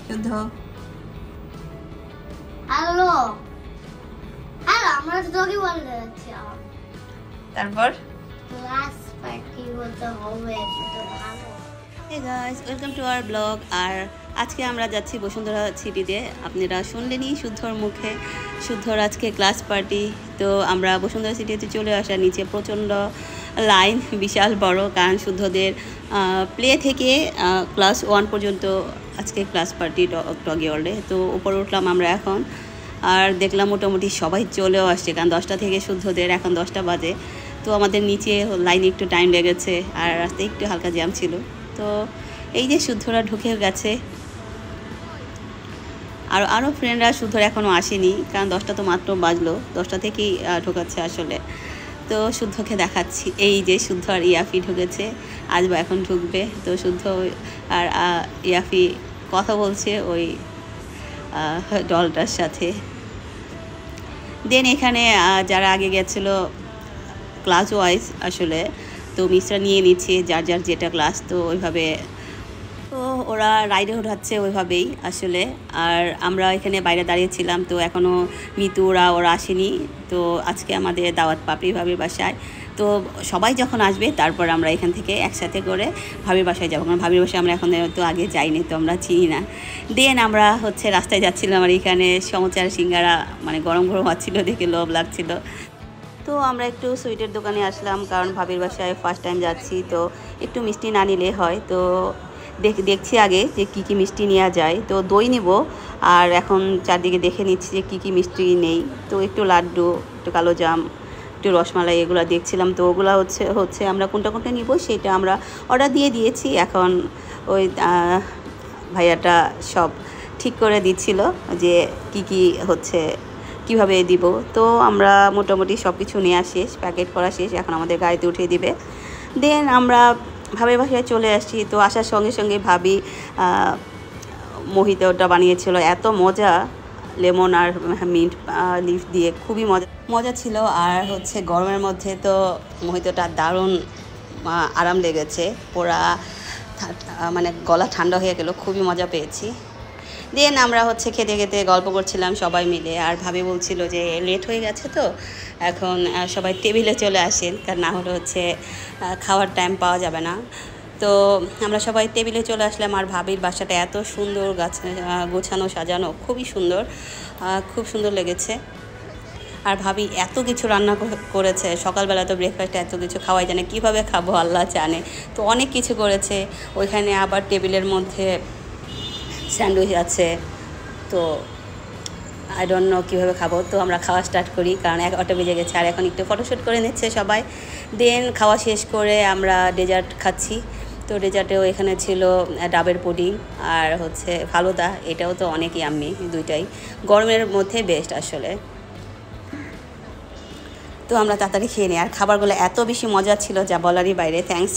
শুদ্ধ hello hello আমরা তো তোকে বলতে যাচ্ছি তারপর ক্লাস পার্টি হতে হবে তো ভালো। Hey guys, welcome to our blog. আর আজকে আমরা যাচ্ছি বসুন্ধরা সিটিতে। আপনারা শুনলেনই শুদ্ধর মুখে, শুদ্ধর আজকে ক্লাস পার্টি। তো আমরা বসুন্ধরা সিটিতে চলে আসা, নিচে প্রচণ্ড লাইন, বিশাল বড়, কারণ শুদ্ধদের প্লে থেকে ক্লাস 1 পর্যন্ত আজকে ক্লাস পার্টি টগি ওয়ার্ল্ডে। তো উপরে উঠলাম আমরা এখন, আর দেখলাম মোটামুটি সবাই চলেও আসছে, কারণ 10টা থেকে শুদ্ধদের এখন 10টা বাজে। তো আমাদের নিচে লাইনে একটু টাইম লেগেছে, আর রাস্তায় একটু হালকা জ্যাম ছিল। তো এই যে শুদ্ধরা ঢুকে গেছে, আর আরও ফ্রেন্ডরা শুদ্ধরা এখনও আসেনি, কারণ 10টা তো মাত্র বাজলো, 10টা থেকেই ঢোকাচ্ছে আসলে। তো শুদ্ধকে দেখাচ্ছি, এই যে শুদ্ধ আর ইয়াফি ঢুকেছে, আজ বা এখন ঢুকবে। তো শুদ্ধ আর ইয়াফি কথা বলছে ওই ডলটার সাথে। দেন এখানে যারা আগে গেছিলো ক্লাস ওয়াইজ আসলে, তো মিসরা নিয়ে নিচ্ছে যার যার যেটা ক্লাস, তো ওইভাবে তো ওরা রাইডে উঠাচ্ছে ওইভাবেই আসলে। আর আমরা এখানে বাইরে দাঁড়িয়েছিলাম, তো এখনও মিতু ওরা আসেনি। তো আজকে আমাদের দাওয়াত পাপড়ি ভাবির বাসায়। তো সবাই যখন আসবে তারপর আমরা এখান থেকে একসাথে করে ভাবির বাসায় যাবো, কারণ ভাবির বাসায় আমরা এখন তো আগে যাইনি, তো আমরা চিনি না। দেন আমরা রাস্তায় যাচ্ছিলাম, আর এখানে সমচার সিঙ্গারা মানে গরম গরম হচ্ছিলো, দেখে লোভ লাগছিল। তো আমরা একটু সুইটের দোকানে আসলাম, কারণ ভাবির বাসায় ফার্স্ট টাইম যাচ্ছি, তো একটু মিষ্টি না নিলে হয়। তো দেখছি আগে যে কী কী মিষ্টি নেওয়া যায়। তো দই নিব, আর এখন চারদিকে দেখে নিচ্ছি যে কী কী মিষ্টি নেই। তো একটু লাড্ডু, একটু কালো জাম, একটু রসমালাই, এগুলো দেখছিলাম। তো ওগুলো হচ্ছে আমরা কোনটা কোনটা নিব সেটা আমরা অর্ডার দিয়ে দিয়েছি। এখন ওই ভাইয়াটা সব ঠিক করে দিচ্ছিল যে কি কি হচ্ছে, কিভাবে দিব। তো আমরা মোটামুটি সব কিছু নেওয়া শেষ, প্যাকেট করা শেষ, এখন আমাদের গাড়িতে উঠিয়ে দিবে। দেন আমরা ভাবির বাসায় চলে আসছি। তো আসার সঙ্গে সঙ্গে ভাবি মোহিতটা বানিয়েছিল, এত মজা, লেমন আর মিন্ট লিফ দিয়ে, খুবই মজা ছিল। আর গরমের মধ্যে তো মোহিতটা দারুণ আরাম লেগেছে, পুরা মানে গলা ঠান্ডা হয়ে গেল, খুবই মজা পেয়েছি। দেন আমরা খেতে খেতে গল্প করছিলাম সবাই মিলে, আর ভাবি বলছিল যে লেট হয়ে গেছে, তো এখন সবাই টেবিলে চলে আসেন, কারণ না হলে খাওয়ার টাইম পাওয়া যাবে না। তো আমরা সবাই টেবিলে চলে আসলাম। আর ভাবির বাসাটা এত সুন্দর, গোছানো সাজানো, খুবই সুন্দর, খুব সুন্দর লেগেছে। আর ভাবি এত কিছু রান্না করেছে, সকালবেলা তো ব্রেকফাস্টে এত কিছু খাওয়াই জানে, কীভাবে খাবো আল্লাহ জানে। তো অনেক কিছু করেছে ওইখানে, আবার টেবিলের মধ্যে স্যান্ডউইচ আছে। তো আই ডোন্ট নো কীভাবে খাবো। তো আমরা খাওয়া স্টার্ট করি, কারণ 1টা বেজে গেছে, আর এখন একটু ফটোশ্যুট করে নিচ্ছে সবাই। দেন খাওয়া শেষ করে আমরা ডেজার্ট খাচ্ছি। তো ডেজার্টেও এখানে ছিল ডাবের পুডিং আর ফালুদা, এটাও তো অনেক ইয়াম্মি, দুইটাই গরমের মধ্যে বেস্ট আসলে। তো আমরা তাড়াতাড়ি খেয়ে নিই, আর খাবারগুলো এত বেশি মজা ছিল যা বলারই বাইরে। থ্যাঙ্কস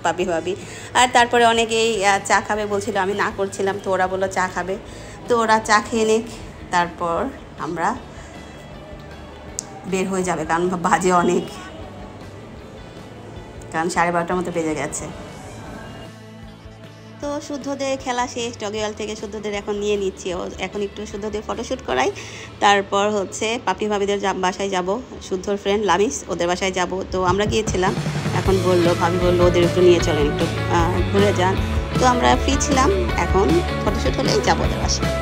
পাপি ভাবি। আর তারপরে অনেকেই চা খাবে বলছিল, আমি না করছিলাম, তো ওরা বললো চা খাবে। তো ওরা চা খেয়ে নিক, তারপর আমরা বের হয়ে যাবে, কারণ বাজে অনেক, কারণ 12:30টার মতো বেজে গেছে। তো শুদ্ধদের খেলা শেষ, টগিওয়াল থেকে শুদ্ধদের এখন নিয়ে নিচ্ছি, এখন একটু শুদ্ধদের ফটোশ্যুট করাই, তারপর পাপি ভাবিদের বাসায় যাব, শুদ্ধর ফ্রেন্ড লামিস, ওদের বাসায় যাব। তো আমরা গিয়েছিলাম, এখন ভাবি বললো ওদের একটু নিয়ে চলেন, একটু ঘুরে যান। তো আমরা ফ্রি ছিলাম, এখন ফটোশ্যুট হলেই যাবো ওদের বাসায়।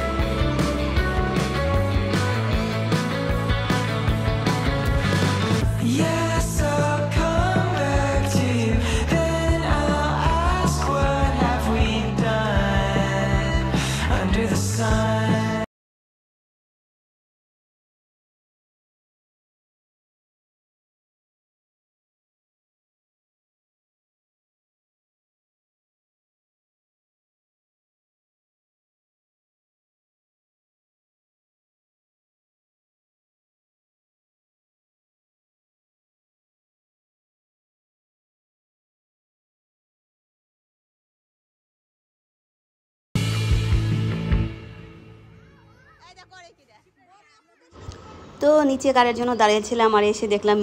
তো নিচে কারের জন্য দাঁড়িয়েছিলাম, আর এসে দেখলাম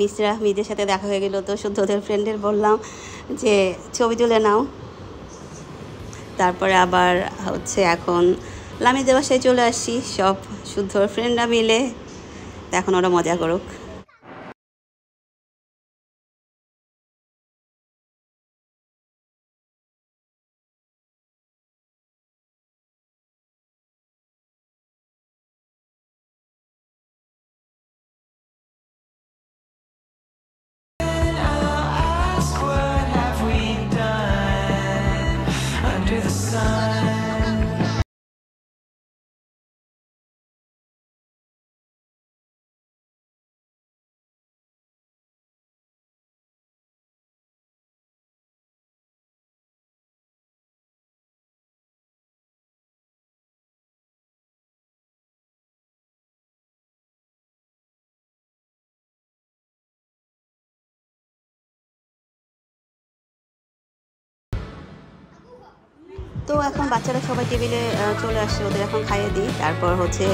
মিদের সাথে দেখা হয়ে গেল। তো শুধু ওদের ফ্রেন্ডের বললাম যে ছবি তুলে নাও। তারপরে আবার এখন লামিদের বাসায় চলে আসছি সব শুদ্ধ ফ্রেন্ডরা মিলে। তো এখন ওরা মজা করুক। তো এখন বাচ্চারা সবাই টেবিলে চলে আসছে, ওদের এখন খাইয়ে দিই। তারপর হচ্ছে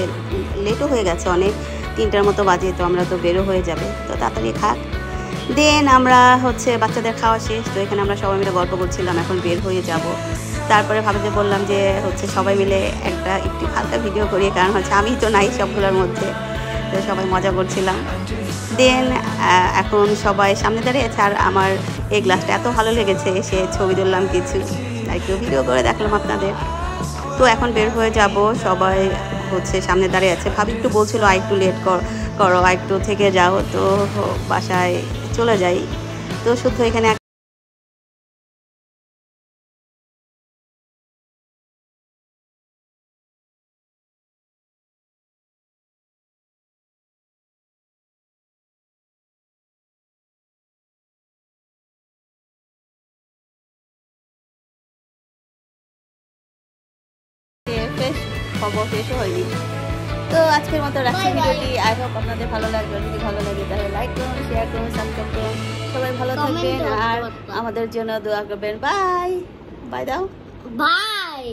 লেটও হয়ে গেছে অনেক, 3টার মতো বাজে, তো আমরা তো বেরো হয়ে যাবে, তো তাড়াতাড়ি খাক। দেন আমরা হচ্ছে বাচ্চাদের খাওয়া শেষ, তো এখানে আমরা সবাই মিলে গল্প করছিলাম, এখন বের হয়ে যাব। তারপরে ভাবিতে বললাম যে হচ্ছে সবাই মিলে একটু হালকা ভিডিও করি, কারণ হচ্ছে আমি তো নাই সবগুলোর মধ্যে, তো সবাই মজা করছিলাম। দেন এখন সবাই সামনে দাঁড়িয়েছে, আর আমার এই গ্লাসটা এত ভালো লেগেছে, সে ছবি তুললাম কিছু, একটু ভিডিও করে দেখলাম আপনাদের। তো এখন বের হয়ে যাব, সবাই হচ্ছে সামনে দাঁড়িয়ে আছে। ভাবি একটু বলছিল আর একটু লেট করো, আর একটু থেকে যাও, তো বাসায় চলে যাই। তো শুধু এখানে খবর শেষও হয়নি। তো আজকের মতো রাখছি ভিডিওটি। আই হোপ আপনাদের ভালো লাগবে। যদি ভালো লাগে তাহলে লাইক করুন, শেয়ার করুন, সাবস্ক্রাইব করুন। সবাই ভালো থাকবেন আর আমাদের জন্য দোয়া করবেন। বাই বাই দাও। বাই।